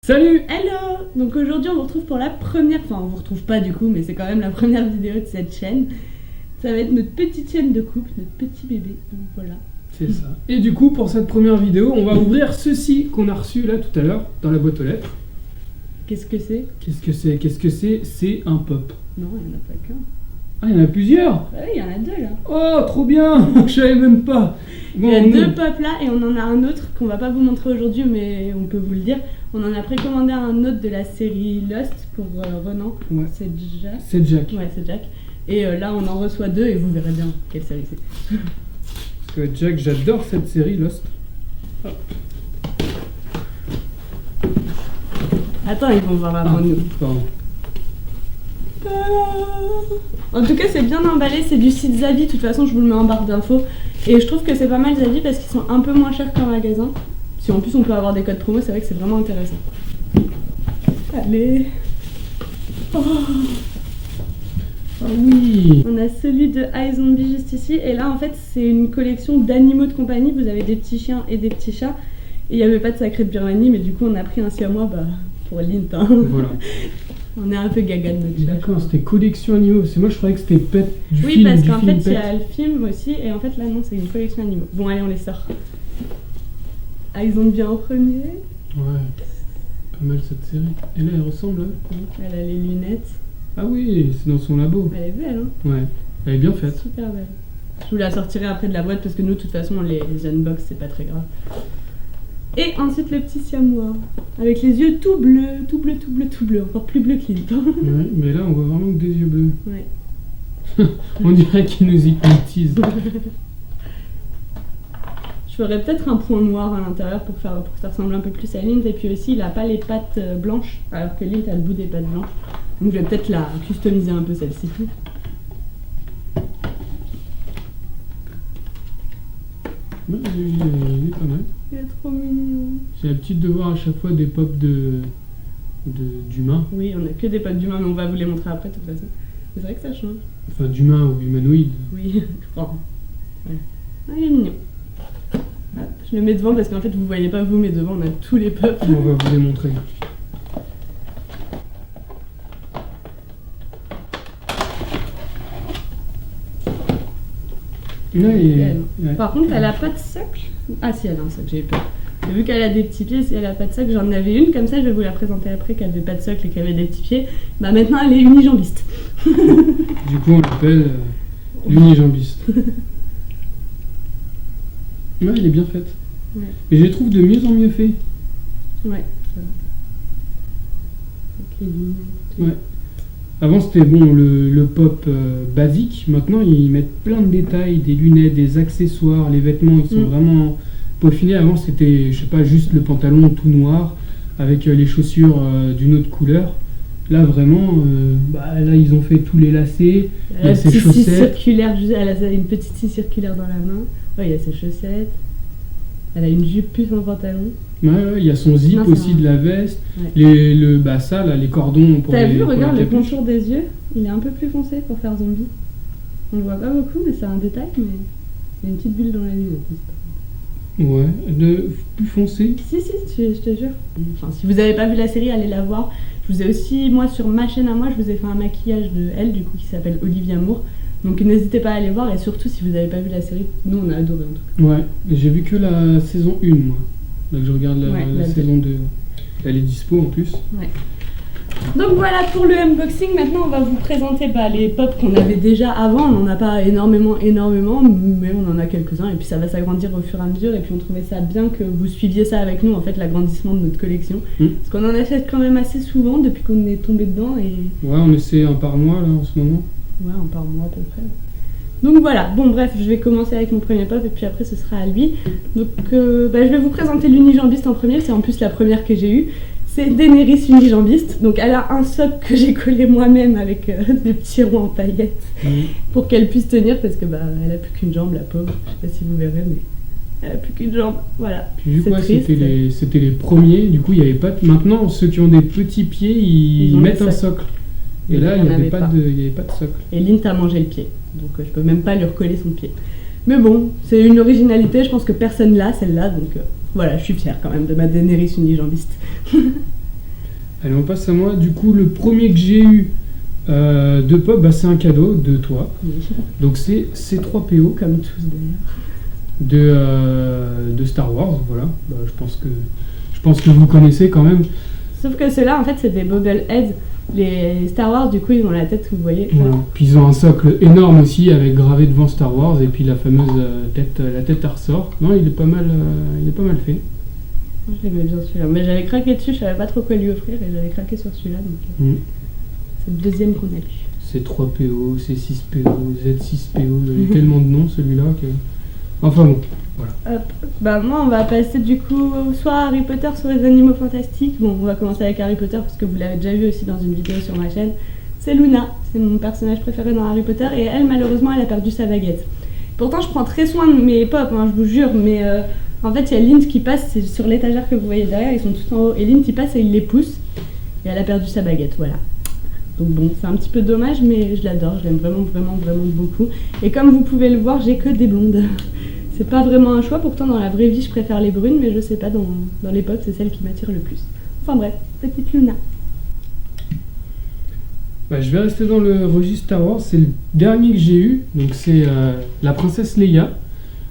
Salut! Hello! Donc aujourd'hui on vous retrouve pour la première, enfin on vous retrouve pas du coup, mais c'est quand même la première vidéo de cette chaîne. Ça va être notre petite chaîne de couple, notre petit bébé, donc voilà. C'est ça. Et du coup, pour cette première vidéo, on va ouvrir ceci qu'on a reçu là tout à l'heure, dans la boîte aux lettres. Qu'est-ce que c'est? Qu'est-ce que c'est? C'est un pop. Non, il n'y en a pas qu'un. Ah, il y en a plusieurs! Ah oui, il y en a deux là. Oh, trop bien! Je savais même pas! Bon, Il y a deux pop là et on en a un autre qu'on va pas vous montrer aujourd'hui, mais on peut vous le dire. On en a précommandé un autre de la série Lost pour Renan. Ouais. C'est Jack. C'est Jack. Ouais, c'est Jack. Et là on en reçoit deux et vous verrez bien quelle série c'est. Parce que Jack, j'adore cette série Lost. Hop. Attends, ils vont voir avant nous. Pardon. En tout cas, c'est bien emballé, c'est du site Zavi. De toute façon, je vous le mets en barre d'infos. Et je trouve que c'est pas mal Zavi parce qu'ils sont un peu moins chers qu'en magasin. Si en plus on peut avoir des codes promo, c'est vrai que c'est vraiment intéressant. Allez. Oh. Ah oui! On a celui de iZombie juste ici. Et là, en fait, c'est une collection d'animaux de compagnie. Vous avez des petits chiens et des petits chats. Et il n'y avait pas de sacré de Birmanie, mais du coup, on a pris un siamois pour Lint. Hein. Voilà. On est un peu gaga de notre chat. D'accord, c'était collection animaux. C'est moi, je croyais que c'était pet du Oui, film. parce du qu'en film fait, il y Pet. a le film aussi, et en fait, là, non, c'est une collection animaux. Bon, allez, on les sort. Ah, ils ont bien en premier. Ouais, pas mal cette série. Et là, elle ressemble, hein. Elle a les lunettes. Ah oui, c'est dans son labo. Elle est belle, hein. Ouais, elle est bien faite. Super belle. Je vous la sortirai après de la boîte, parce que nous, de toute façon, les unbox, c'est pas très grave. Et ensuite, le petit siamois. Avec les yeux tout bleus, tout bleu, tout bleu, tout bleu. Encore plus bleu que Lint. Ouais, mais là, on voit vraiment que des yeux bleus. Ouais. On dirait qu'il nous hypnotise. Je ferais peut-être un point noir à l'intérieur pour que ça ressemble un peu plus à Lint. Et puis aussi, il a pas les pattes blanches, alors que Lint a le bout des pattes blanches. Donc je vais peut-être la customiser un peu celle-ci. Ouais, il est pas mal. Il est trop mignon. J'ai l'habitude de voir à chaque fois des pops d'humains. Oui, on a que des pattes d'humain, mais on va vous les montrer après de toute façon. C'est vrai que ça change. Enfin, d'humains ou humanoïdes. Oui, je crois. Ouais. Ah, il est mignon. Hop, je le mets devant parce qu'en fait vous voyez pas vous, mais devant on a tous les pops. On va vous les montrer. Là, ouais. Par contre, elle a pas de socle. Ah si, elle a un socle, j'ai eu peur. Et vu qu'elle a des petits pieds, si elle a pas de socle, j'en avais une comme ça, je vais vous la présenter après, qu'elle avait pas de socle et qu'elle avait des petits pieds. Bah maintenant elle est unijambiste. Du coup, on l'appelle l'unijambiste. Ouais, elle est bien faite. Ouais. Mais je les trouve de mieux en mieux faits. Ouais, ça va. Avec les lunettes. Ouais. Avant, c'était bon le pop basique. Maintenant, ils mettent plein de détails, des lunettes, des accessoires, les vêtements, ils sont vraiment peaufinés. Avant, c'était, je sais pas, juste le pantalon tout noir avec les chaussures d'une autre couleur. Là, vraiment, là, ils ont fait tous les lacets. Elle a ses scie chaussettes. circulaire, elle a une petite scie circulaire dans la main. Ouais, il y a ses chaussettes. Elle a une jupe plus un pantalon. Ouais, il y a son zip Non, aussi de la veste. Ouais. Les cordons pour T'as les vu, pour regarde la le capuche. contour des yeux, il est un peu plus foncé pour faire zombie. On le voit pas beaucoup, mais c'est un détail, mais il y a une petite bulle dans la lunette. Ouais, plus foncé. Si, je te jure. Enfin, si vous avez pas vu la série, allez la voir. Je vous ai aussi, moi, sur ma chaîne à moi, je vous ai fait un maquillage de elle, du coup, qui s'appelle Olivia Moore. Donc n'hésitez pas à aller voir, et surtout, si vous avez pas vu la série, nous, on a adoré en tout cas. Ouais, j'ai vu que la saison 1, moi. Donc je regarde la saison 2. Elle est dispo en plus. Ouais. Donc voilà pour le unboxing. Maintenant on va vous présenter les pops qu'on avait déjà avant. On n'en a pas énormément, mais on en a quelques-uns et puis ça va s'agrandir au fur et à mesure. Et puis on trouvait ça bien que vous suiviez ça avec nous, en fait, l'agrandissement de notre collection. Parce qu'on en achète quand même assez souvent depuis qu'on est tombé dedans. Et... Ouais, on essaie un par mois là en ce moment. Ouais, un par mois à peu près. Donc voilà, bon bref, je vais commencer avec mon premier pop et puis après ce sera à lui. Donc je vais vous présenter l'unijambiste en premier, c'est en plus la première que j'ai eue. C'est Daenerys unijambiste, donc elle a un socle que j'ai collé moi-même avec des petits ronds en paillettes pour qu'elle puisse tenir parce que elle a plus qu'une jambe, la pauvre, je sais pas si vous verrez mais elle a plus qu'une jambe, voilà. Puis vu quoi, c'était les premiers, du coup il y avait pas maintenant ceux qui ont des petits pieds ils mettent un socle. Et là il n'y avait pas de socle. Et Lint a mangé le pied, donc je peux même pas lui recoller son pied. Mais bon, c'est une originalité, je pense que personne l'a celle-là, donc voilà, je suis fière quand même de ma Daenerys unijambiste. Allez, on passe à moi. Du coup, le premier que j'ai eu de pop, c'est un cadeau de toi. Oui. Donc c'est C3PO. Comme tous d'ailleurs. De Star Wars, voilà. Je pense que vous connaissez quand même. Sauf que ceux-là, en fait, c'est des bobbleheads. Les Star Wars, du coup, ils ont la tête que vous voyez. Voilà. Puis ils ont un socle énorme aussi avec gravé devant Star Wars et puis la fameuse tête, la tête à ressort. Non, il est pas mal fait. Je l'aimais bien celui-là, mais j'avais craqué dessus, je savais pas trop quoi lui offrir et j'avais craqué sur celui-là, donc c'est le deuxième qu'on a lu. C'est 3PO, c'est 6PO, Z6PO, il y a tellement de noms celui-là que... Enfin bon, voilà. Hop. Moi on va passer du coup soit à Harry Potter, soit les animaux fantastiques. Bon, on va commencer avec Harry Potter parce que vous l'avez déjà vu aussi dans une vidéo sur ma chaîne. C'est Luna, c'est mon personnage préféré dans Harry Potter et elle malheureusement elle a perdu sa baguette. Pourtant je prends très soin de mes pop, je vous jure, mais en fait il y a Lint qui passe, c'est sur l'étagère que vous voyez derrière, ils sont tout en haut, et Lint il passe et il les pousse et elle a perdu sa baguette, voilà. Donc bon, c'est un petit peu dommage, mais je l'adore, je l'aime vraiment, vraiment, vraiment beaucoup. Et comme vous pouvez le voir, j'ai que des blondes. C'est pas vraiment un choix, pourtant dans la vraie vie je préfère les brunes, mais je sais pas, dans les pop c'est celle qui m'attire le plus. Enfin bref, petite Luna. Je vais rester dans le registre Star Wars, c'est le dernier que j'ai eu, donc c'est la princesse Leia.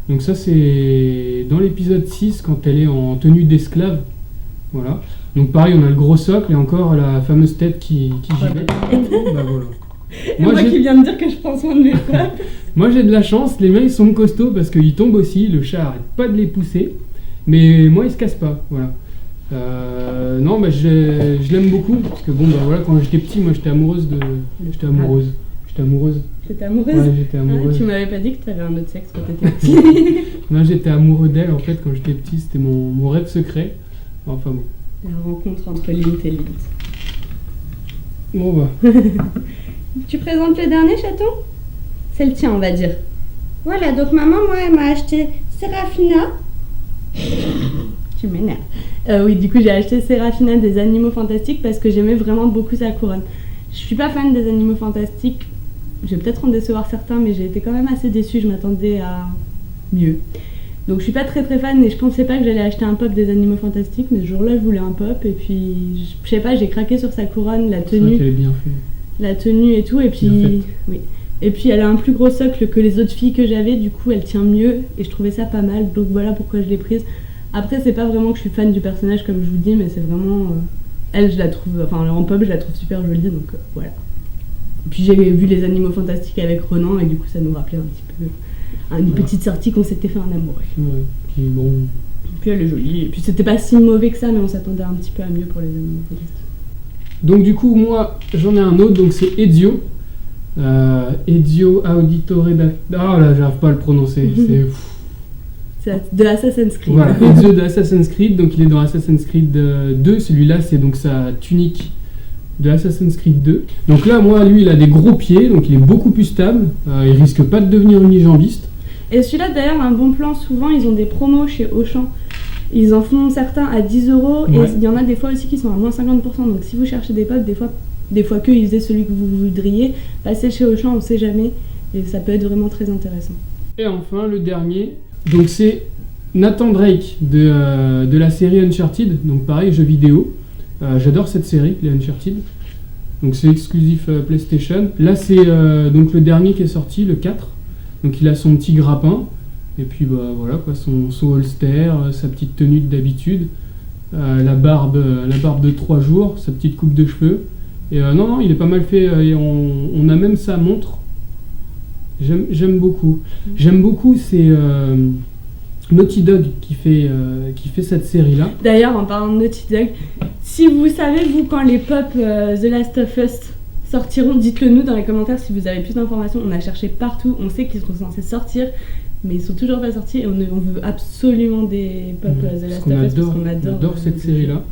Donc ça c'est dans l'épisode 6 quand elle est en tenue d'esclave. Voilà. Donc pareil, on a le gros socle et encore la fameuse tête qui givette. Voilà. Moi qui viens de dire que je prends soin de mes pop. Moi j'ai de la chance, les miens ils sont costauds parce qu'ils tombent aussi, le chat arrête pas de les pousser, mais moi ils se cassent pas, voilà. Non, je l'aime beaucoup parce que voilà, quand j'étais petit, moi j'étais amoureuse. J'étais amoureuse. T'étais amoureuse? Ouais, j'étais amoureuse. Tu m'avais pas dit que t'avais un autre sexe quand t'étais petit. Non, j'étais amoureux d'elle en fait quand j'étais petit, c'était mon rêve secret. Enfin bon. La rencontre entre Lint et Lint. Bon Tu présentes le dernier chaton? C'est le tien, on va dire. Voilà, donc maman, moi, elle m'a acheté Seraphina. Tu m'énerves. Oui, du coup, j'ai acheté Seraphina des Animaux Fantastiques parce que j'aimais vraiment beaucoup sa couronne. Je suis pas fan des Animaux Fantastiques. Je vais peut-être en décevoir certains, mais j'ai été quand même assez déçue. Je m'attendais à mieux. Donc je suis pas très très fan et je pensais pas que j'allais acheter un pop des Animaux Fantastiques, mais ce jour-là je voulais un pop et puis je sais pas, j'ai craqué sur sa couronne, la tenue. C'est vrai qu'elle est bien faite. La tenue et tout, et puis oui. Et puis elle a un plus gros socle que les autres filles que j'avais, du coup elle tient mieux et je trouvais ça pas mal, donc voilà pourquoi je l'ai prise. Après c'est pas vraiment que je suis fan du personnage comme je vous dis, mais c'est vraiment elle, je la trouve, enfin en pop je la trouve super jolie, donc voilà. Et puis j'ai vu les Animaux Fantastiques avec Ronan et du coup ça nous rappelait un petit peu une petite sortie qu'on s'était fait en amoureux. Ouais, puis bon. Et puis elle est jolie, et puis c'était pas si mauvais que ça, mais on s'attendait un petit peu à mieux pour les Animaux Fantastiques. Donc du coup moi j'en ai un autre, donc c'est Ezio. Ezio Auditore da... Oh là, j'arrive pas à le prononcer. C'est de Assassin's Creed. Voilà, Ezio de Assassin's Creed, donc il est dans Assassin's Creed 2. Celui-là, c'est donc sa tunique de Assassin's Creed 2. Donc là, moi, lui, il a des gros pieds, donc il est beaucoup plus stable. Il risque pas de devenir unijambiste. Et celui-là, d'ailleurs, un bon plan, souvent, ils ont des promos chez Auchan. Ils en font certains à 10 €, et il y en a des fois aussi qui sont à moins 50%. Donc si vous cherchez des pop, des fois que ils faisaient celui que vous voudriez, passez chez Auchan, on sait jamais, et ça peut être vraiment très intéressant. Et enfin, le dernier, donc c'est Nathan Drake de la série Uncharted, donc pareil, jeu vidéo. J'adore cette série, les Uncharted. Donc c'est exclusif PlayStation. Là, c'est donc le dernier qui est sorti, le 4. Donc il a son petit grappin, et puis voilà quoi, son holster, sa petite tenue d'habitude, la barbe de 3 jours, sa petite coupe de cheveux. Et non, il est pas mal fait, et on a même sa montre. J'aime beaucoup. J'aime beaucoup, c'est Naughty Dog qui fait cette série-là. D'ailleurs, en parlant de Naughty Dog, si vous savez, vous, quand les pop The Last of Us sortiront, dites-le nous dans les commentaires si vous avez plus d'informations. On a cherché partout, on sait qu'ils sont censés sortir, mais ils sont toujours pas sortis et on veut absolument des pop The Last of Us parce qu'on adore cette série-là.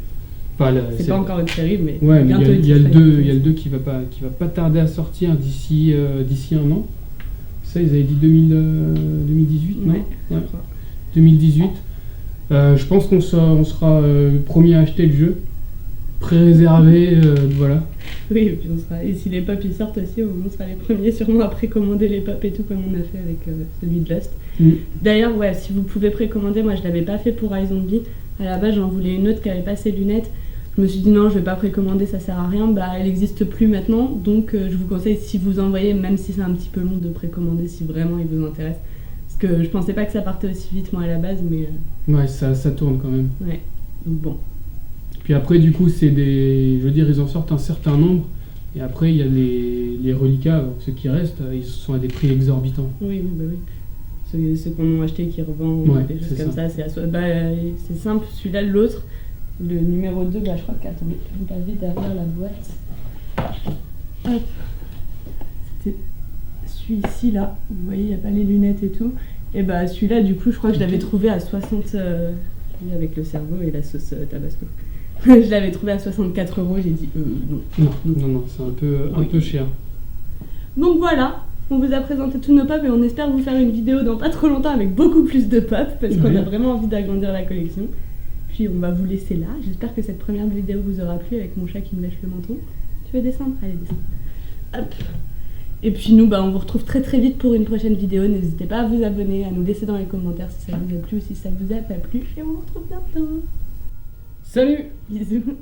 Enfin, c'est pas encore une série, mais bientôt il y a le 2 qui va pas tarder à sortir d'ici un an. Ça, ils avaient dit 2018, non? Ouais. 2018. Je pense qu'on sera premier à acheter le jeu. Pré-réservé, voilà. Oui, et puis et si les pop ils sortent aussi, on sera les premiers sûrement à précommander les pop et tout, comme on a fait avec celui de Lost. D'ailleurs, si vous pouvez précommander, moi je l'avais pas fait pour iZombie. À la base, j'en voulais une autre qui avait pas ses lunettes. Je me suis dit non, je vais pas précommander, ça sert à rien. Bah, elle n'existe plus maintenant, donc je vous conseille, si vous envoyez, même si c'est un petit peu long, de précommander si vraiment il vous intéresse. Parce que je pensais pas que ça partait aussi vite moi à la base, mais Ouais, ça tourne quand même. ouais, donc bon. Puis après, du coup, c'est des... Je veux dire, ils en sortent un certain nombre. Et après, il y a les reliquats, ceux qui restent, ils sont à des prix exorbitants. Oui, bah oui. Ceux qu'on a acheté, qui revendent, Ouais, des choses c'est comme ça, c'est simple. Celui-là, l'autre, le numéro 2, bah je crois qu'attendez, on va vite derrière la boîte. Hop. C'était celui-ci là, vous voyez, il n'y a pas les lunettes et tout. Et bah celui-là, du coup, je crois que je l'avais trouvé à 60... avec le cerveau et la sauce tabasco. Je l'avais trouvé à 64 €, j'ai dit non. Non, c'est un peu cher. Donc voilà, on vous a présenté tous nos pops et on espère vous faire une vidéo dans pas trop longtemps avec beaucoup plus de pop parce qu'on a vraiment envie d'agrandir la collection. Puis on va vous laisser là. J'espère que cette première vidéo vous aura plu avec mon chat qui me lèche le menton. Tu veux descendre? Allez, descends. Hop. Et puis nous, on vous retrouve très très vite pour une prochaine vidéo. N'hésitez pas à vous abonner, à nous laisser dans les commentaires si ça vous a plu ou si ça vous a pas plu. Et on vous retrouve bientôt. Salut! Bisous!